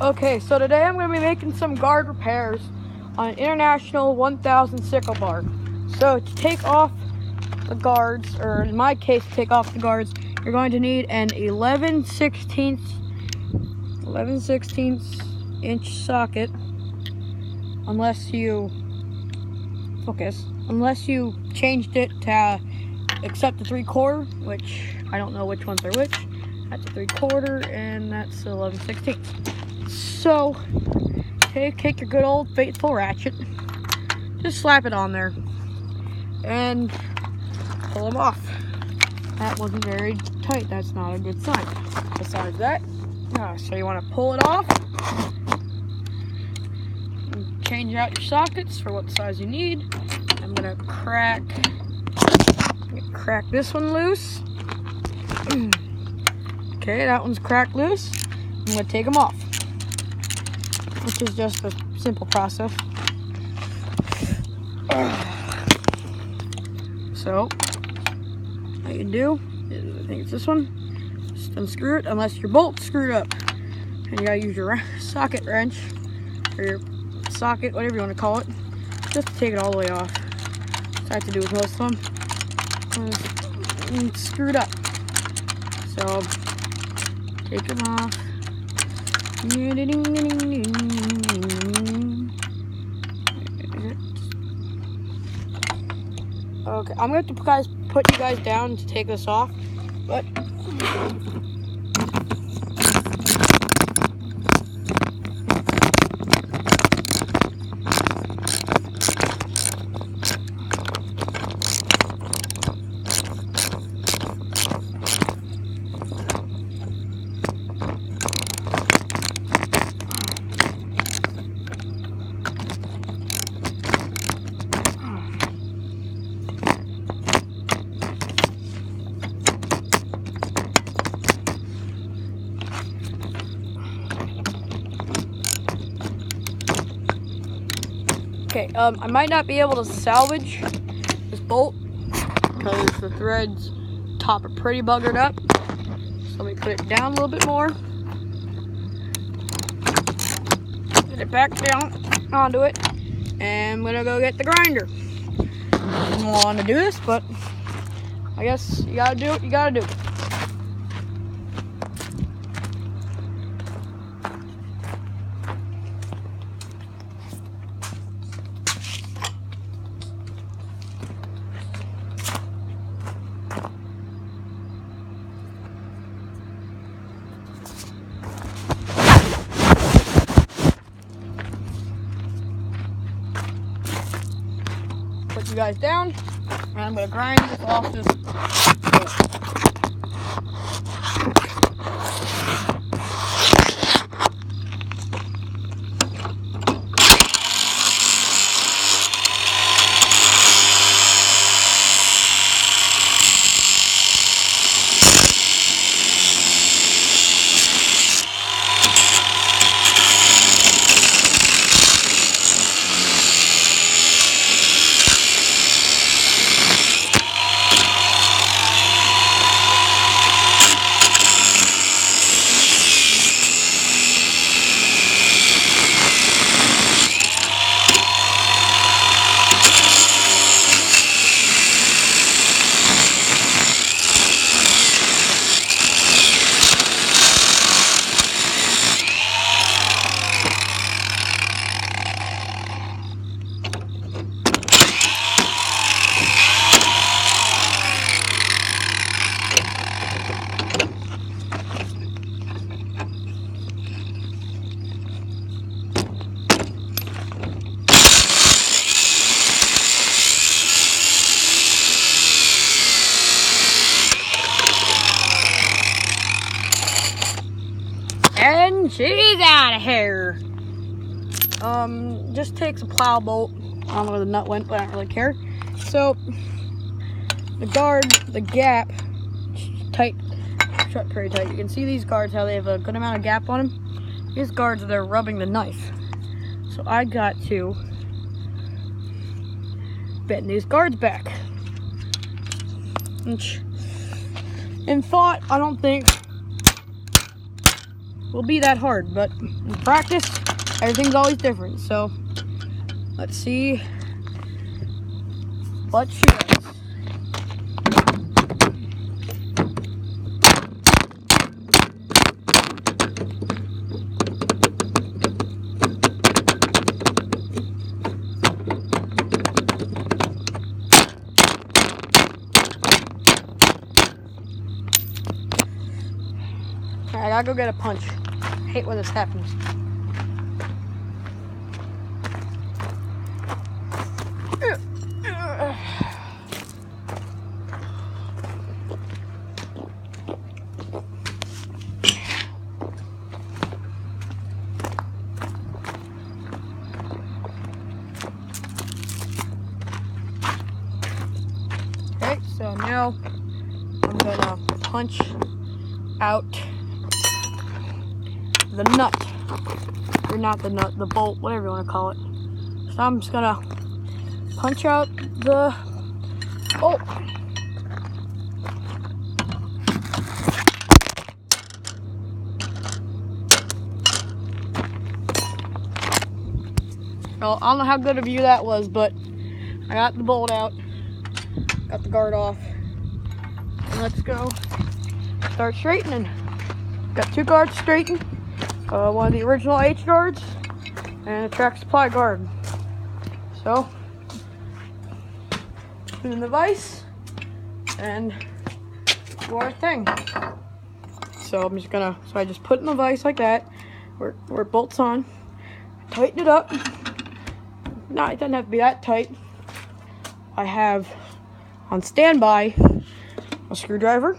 Okay, so today I'm going to be making some guard repairs on an International 1000 Sickle bar. So to take off the guards, or in my case to take off the guards, you're going to need an 11/16 inch socket, unless you changed it to accept the 3/4, which I don't know which ones are which. That's a 3/4 and that's 11/16. So take your good old faithful ratchet, just slap it on there and pull them off. That wasn't very tight. That's not a good sign. Besides that, so you want to pull it off and change out your sockets for what size you need. I'm gonna crack this one loose. Okay, that one's cracked loose. I'm gonna take them off, which is just a simple process. So what you do is, I think it's this one, just unscrew it, unless your bolt's screwed up, and you gotta use your socket wrench, or your socket, whatever you want to call it, just to take it all the way off. So I have to do with most of them. It's screwed up, so take them off. Okay, I'm going to put you guys down to take this off, but okay, I might not be able to salvage this bolt because the threads top are pretty buggered up. So let me put it down a little bit more. Put it back down onto it, and I'm gonna go get the grinder. I didn't want to do this, but I guess you gotta do what you gotta do. Put you guys down, and I'm gonna grind this off this bolt. And she's out of here. Just takes a plow bolt. I don't know where the nut went, but I don't really care. So the guard, the gap, tight, shut pretty tight. You can see these guards, how they have a good amount of gap on them. These guards, they're rubbing the knife. So I got to bend these guards back. In thought, I don't think will be that hard, but in practice, everything's always different. So let's see what she does. Alright, I gotta go get a punch. I hate when this happens. Okay, so now I'm gonna punch out the nut, or not the nut, the bolt, whatever you want to call it. So I'm just gonna punch out the bolt. Well, I don't know how good a view that was, but I got the bolt out, got the guard off, and let's go start straightening. Got 2 guards straightened. One of the original H guards and a track supply guard. So, put in the vise and do our thing. So I'm just gonna, I just put in the vise like that, where it bolts on, tighten it up. No, it doesn't have to be that tight. I have on standby a screwdriver.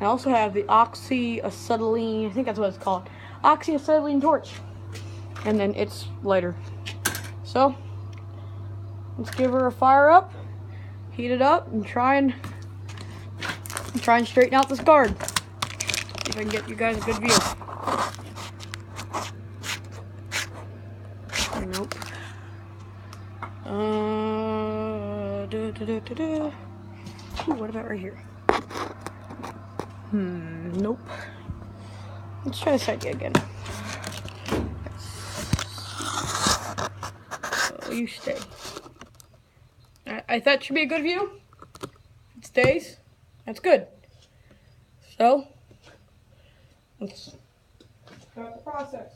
I also have the oxyacetylene, I think that's what it's called, oxyacetylene torch, and then its lighter. So let's give her a fire up, heat it up, and try and straighten out this guard. See if I can get you guys a good view. Nope. Ooh, what about right here? Nope. Let's try this idea again. So you stay. I thought should be a good view. It stays. That's good. So let's start the process.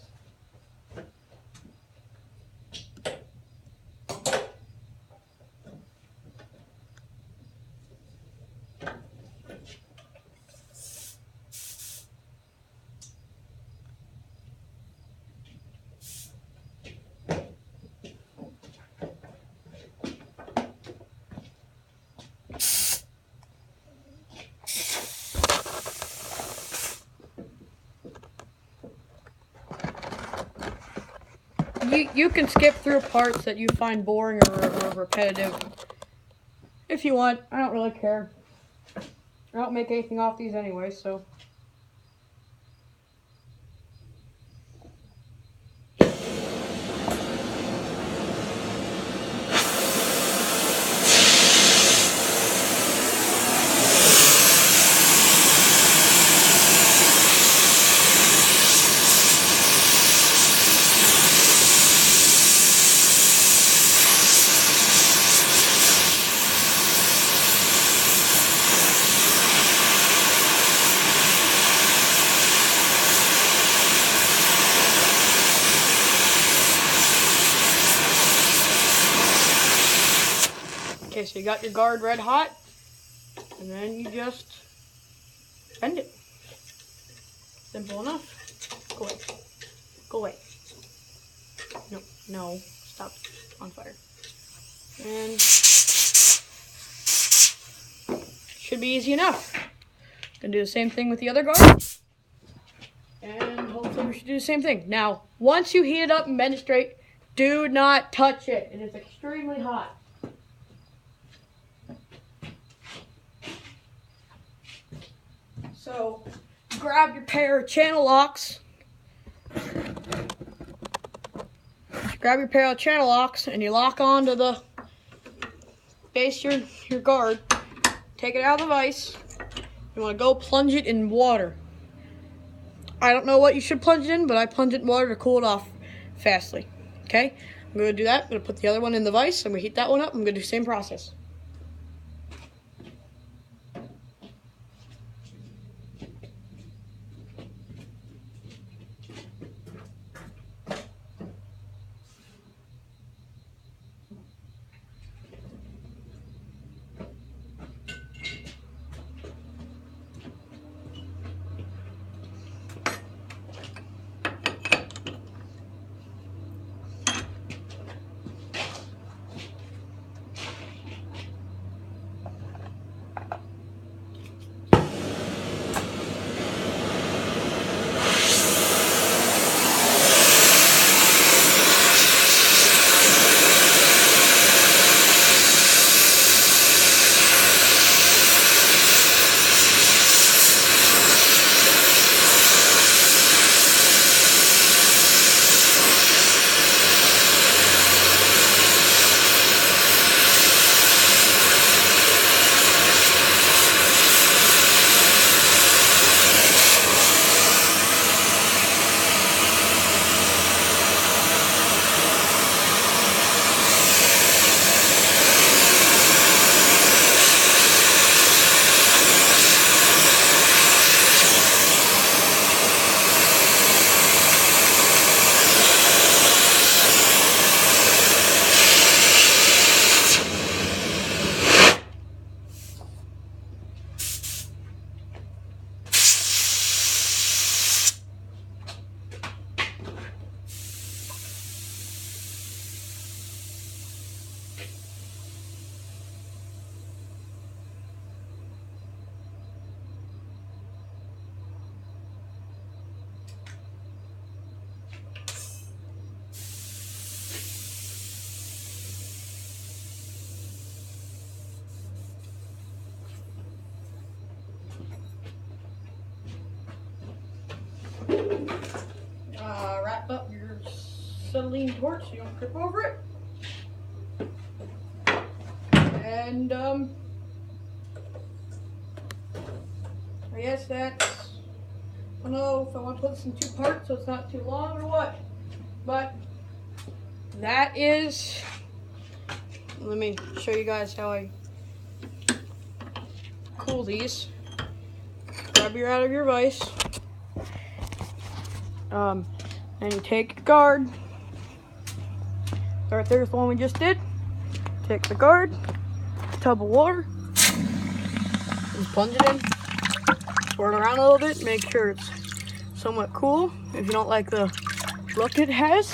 You can skip through parts that you find boring or repetitive if you want. I don't really care. I don't make anything off these anyway, so. Okay, so you got your guard red hot, and then you just bend it. Simple enough. Go away. Go away. No, no, stop. On fire. And should be easy enough. Gonna do the same thing with the other guard. And hopefully we should do the same thing. Now, once you heat it up and bend it straight, do not touch it. It is extremely hot. So, grab your pair of channel locks. Grab your pair of channel locks and you lock onto the base your guard. Take it out of the vise. You want to go plunge it in water. I don't know what you should plunge it in, but I plunge it in water to cool it off fastly. Okay, I'm going to do that. I'm going to put the other one in the vise. I'm going to heat that one up. I'm going to do the same process. Wrap up your acetylene torch so you don't trip over it. And I guess that's, I don't know if I want to put this in 2 parts so it's not too long or what, but that is, let me show you guys how I cool these. Grab your out of your vise. And you take your guard. Right there's the one we just did. Take the guard, tub of water, just plunge it in. Swirl it around a little bit, make sure it's somewhat cool. If you don't like the look it has,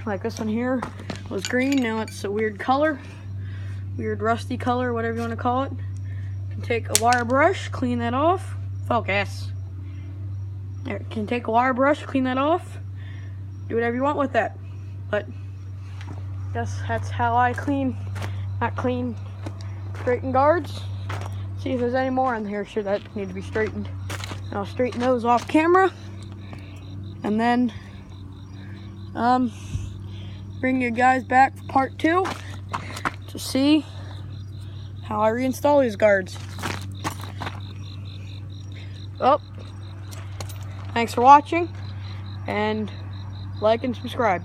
like this one here was green, now it's a weird color, weird rusty color, whatever you want to call it. You can take a wire brush, clean that off. Focus. There, you can take a wire brush, clean that off. Do whatever you want with that. But that's how I straighten guards. See if there's any more in here that need to be straightened. And I'll straighten those off camera. And then bring you guys back for part 2 to see how I reinstall these guards. Well, thanks for watching, and like and subscribe.